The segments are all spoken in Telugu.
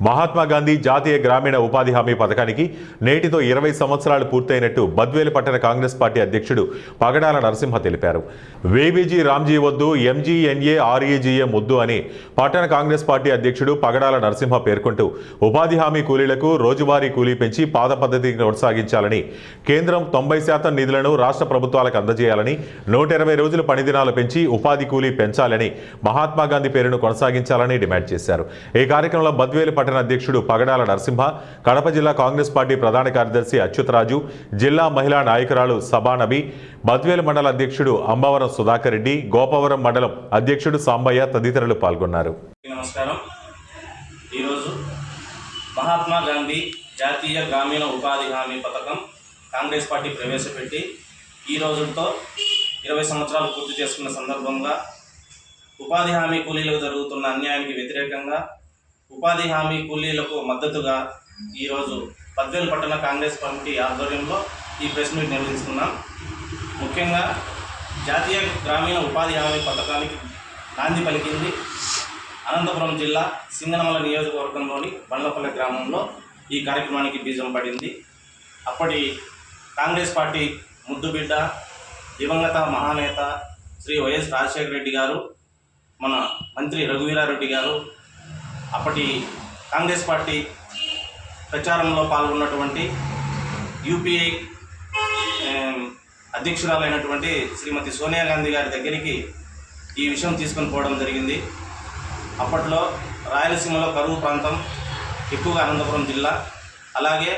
మహాత్మా గాంధీ జాతీయ గ్రామీణ ఉపాధి హామీ పథకానికి నేటితో 20 సంవత్సరాలు పూర్తయినట్టు బద్వేలు పట్టణ కాంగ్రెస్ పార్టీ అధ్యక్షుడు పగడాల నరసింహ తెలిపారు. వేబీజీ రామ్జీ వద్దు, ఎంజీఎన్ఏ ఆర్ఈజీఏ ముద్దు అని పట్టణ కాంగ్రెస్ పార్టీ అధ్యక్షుడు పగడాల నరసింహ పేర్కొంటూ ఉపాధి హామీ కూలీలకు రోజువారీ కూలీ పెంచి పాత పద్ధతిని కొనసాగించాలని, కేంద్రం 90% నిధులను రాష్ట్ర ప్రభుత్వాలకు అందజేయాలని, 120 రోజులు పని దినాలు పెంచి ఉపాధి కూలీ పెంచాలని, మహాత్మా గాంధీ పేరును కొనసాగించాలని డిమాండ్ చేశారు. ఈ కార్యక్రమంలో బద్వేలు పట్టణ అధ్యక్షుడు పగడాల నరసింహ, కడప జిల్లా కాంగ్రెస్ పార్టీ ప్రధాన కార్యదర్శి అచ్యుతరాజు, జిల్లా మహిళా నాయకురాలు సబానబి, బద్వేలు మండల అధ్యక్షుడు అంబవరం సుధాకర్ రెడ్డి, గోపవరం మండలం అధ్యక్షుడు సాంబయ్య తదితరులు పాల్గొన్నారు. నమస్కారం. ఈరోజు మహాత్మా గాంధీ జాతీయ గ్రామీణ ఉపాధి హామీ పథకం కాంగ్రెస్ పార్టీ ప్రవేశపెట్టి ఈ రోజుతో 20 సంవత్సరాలు పూర్తి చేసుకున్న సందర్భంగా ఉపాధి హామీ కూలీలకు జరుగుతున్న అన్యాయానికి వ్యతిరేకంగా, ఉపాధి హామీ కూలీలకు మద్దతుగా ఈరోజు బద్వేలు పట్టణ కాంగ్రెస్ కమిటీ ఆధ్వర్యంలో ఈ ప్రెస్ మీట్ నిర్వహిస్తున్నాం. ముఖ్యంగా జాతీయ గ్రామీణ ఉపాధి హామీ పథకానికి నాంది పలికింది అనంతపురం జిల్లా సింగనమల నియోజకవర్గంలోని బండ్లపల్లి గ్రామంలో ఈ కార్యక్రమానికి బీజం పడింది. అప్పటి కాంగ్రెస్ పార్టీ ముద్దుబిడ్డ, దివంగత మహానేత శ్రీ వైఎస్ రాజశేఖర రెడ్డి గారు, మన మంత్రి రఘువీరారెడ్డి గారు, అప్పటి కాంగ్రెస్ పార్టీ ప్రచారంలో పాల్గొన్నటువంటి యూపీఐ అధ్యక్షురాలైనటువంటి శ్రీమతి సోనియా గాంధీ గారి దగ్గరికి ఈ విషయం తీసుకొని పోవడం జరిగింది. అప్పట్లో రాయలసీమలో కరువు ప్రాంతం ఎక్కువగా అనంతపురం జిల్లా, అలాగే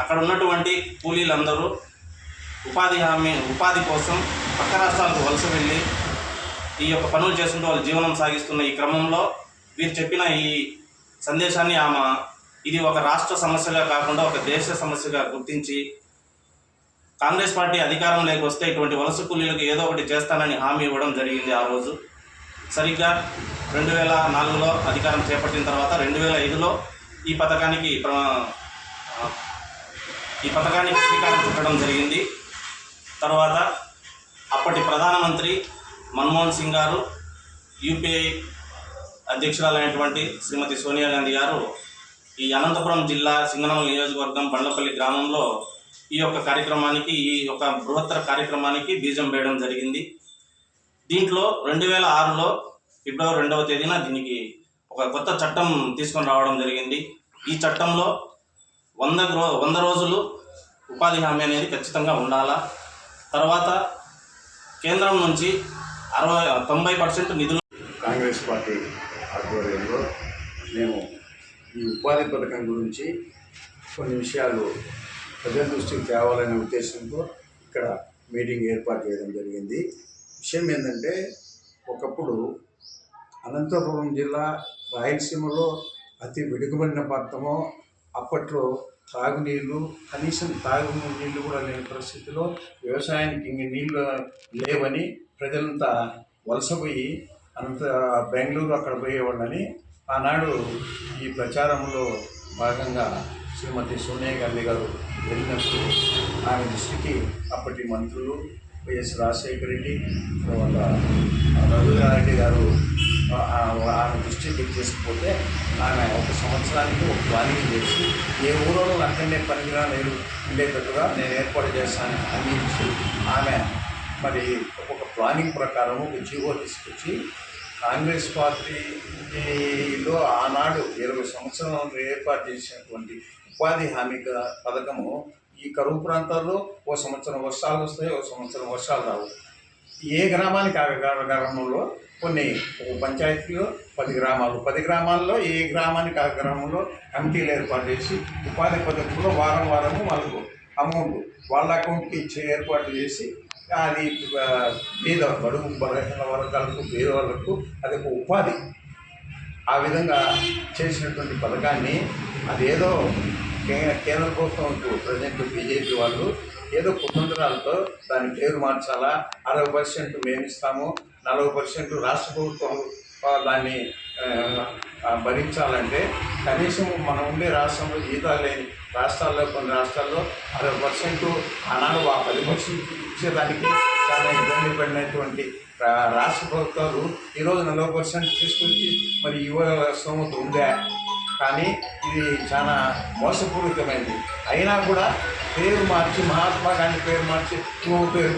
అక్కడ ఉన్నటువంటి కూలీలందరూ ఉపాధి కోసం పక్క రాష్ట్రాలకు వలస వెళ్ళి ఈ యొక్క పనులు చేసుకుంటూ వాళ్ళు జీవనం సాగిస్తున్న ఈ క్రమంలో వీరు చెప్పిన ఈ సందేశాన్ని ఆమె ఇది ఒక రాష్ట్ర సమస్యగా కాకుండా ఒక దేశ సమస్యగా గుర్తించి, కాంగ్రెస్ పార్టీ అధికారంలోకి వస్తే ఇటువంటి వలస కూలీలకు ఏదో ఒకటి చేస్తానని హామీ ఇవ్వడం జరిగింది. ఆ రోజు సరిగ్గా 2004లో అధికారం చేపట్టిన తర్వాత 2005లో ఈ పథకానికి శ్రీకారం చుట్టడం జరిగింది. తర్వాత అప్పటి ప్రధానమంత్రి మన్మోహన్ సింగ్ గారు, యూపీఐ అధ్యక్షురాలైనటువంటి శ్రీమతి సోనియా గాంధీ గారు ఈ అనంతపురం జిల్లా సింగనమల నియోజకవర్గం బండ్లపల్లి గ్రామంలో ఈ యొక్క కార్యక్రమానికి, ఈ యొక్క బృహత్తర కార్యక్రమానికి బీజం వేయడం జరిగింది. దీంట్లో 2006లో ఫిబ్రవరి 2వ తేదీన దీనికి ఒక కొత్త చట్టం తీసుకొని రావడం జరిగింది. ఈ చట్టంలో 100 రోజులు ఉపాధి హామీ అనేది ఖచ్చితంగా ఉండాలా. తర్వాత కేంద్రం నుంచి 90% నిధులు కాంగ్రెస్ పార్టీ ఆధ్వర్యంలో మేము ఈ ఉపాధి పథకం గురించి కొన్ని విషయాలు ప్రజల దృష్టికి తేవాలనే ఉద్దేశంతో ఇక్కడ మీటింగ్ ఏర్పాటు చేయడం జరిగింది. విషయం ఏంటంటే, ఒకప్పుడు అనంతపురం జిల్లా రాయలసీమలో అతి వెనుకబడిన ప్రాంతమో, అప్పట్లో తాగునీళ్ళు, కనీసం తాగునీళ్ళు కూడా లేని పరిస్థితిలో వ్యవసాయానికి నీళ్ళు లేవని ప్రజలంతా వలసపోయి బెంగళూరు అక్కడ పోయేవాళ్ళని ఆనాడు ఈ ప్రచారంలో భాగంగా శ్రీమతి సోనియా గాంధీ గారు వెళ్ళినప్పుడు ఆమె దృష్టికి అప్పటి మంత్రులు వైఎస్ రాజశేఖర రెడ్డి, తర్వాత రఘువీరారెడ్డి గారు ఆమె దృష్టికి తీసుకుపోతే ఆమె ఒక సంవత్సరానికి ఒక ప్లానింగ్ చేసి ఏ ఊళ్ళో అక్కడనే పనికిరా నేను ఉండేటట్టుగా నేను ఏర్పాటు చేస్తానని హామీ ఇచ్చి ఆమె మరి ఒక ప్లానింగ్ ప్రకారం ఒక జీవో తీసుకొచ్చి కాంగ్రెస్ పార్టీలో ఆనాడు 20 సంవత్సరాలు ఏర్పాటు చేసినటువంటి ఉపాధి హామీ పథకము ఈ కరువు ప్రాంతాల్లో ఓ సంవత్సరం వర్షాలు వస్తాయి, ఓ సంవత్సరం వర్షాలు రావు. ఏ గ్రామానికి ఆ గ్రామంలో కొన్ని పంచాయతీలో 10 గ్రామాల్లో ఏ గ్రామానికి ఆ గ్రామంలో కమిటీలు ఏర్పాటు చేసి ఉపాధి పథకంలో వారం వాళ్ళకు అమౌంట్ వాళ్ళ అకౌంట్కి ఇచ్చే ఏర్పాటు చేసి అది పేద బడుగు బలహీన వర్గాలకు, పేద వాళ్ళకు అది ఒక ఉపాధి. ఆ విధంగా చేసినటువంటి పథకాన్ని అదేదో కేంద్ర ప్రభుత్వం ప్రజెంట్ బీజేపీ వాళ్ళు ఏదో కుతంత్రాలతో దాని పేరు మార్చాలా, 60% మేము ఇస్తాము, 40% రాష్ట్ర ప్రభుత్వం దాన్ని భరించాలంటే కనీసం మనం ఉండే రాష్ట్రంలో జీతాలు లేని రాష్ట్రాల్లో, కొన్ని రాష్ట్రాల్లో 60% ఆనాడు 10% ఇచ్చేదానికి చాలా ఇబ్బంది పడినటువంటి రాష్ట్ర ప్రభుత్వాలు ఈరోజు 40% తీసుకొచ్చి మరి యువ స్తోమత ఉందా? కానీ ఇది చాలా మోసపూరితమైనది. అయినా కూడా పేరు మార్చి మహాత్మా గాంధీ పేరు మార్చి ఇంకో పేరు పెట్టి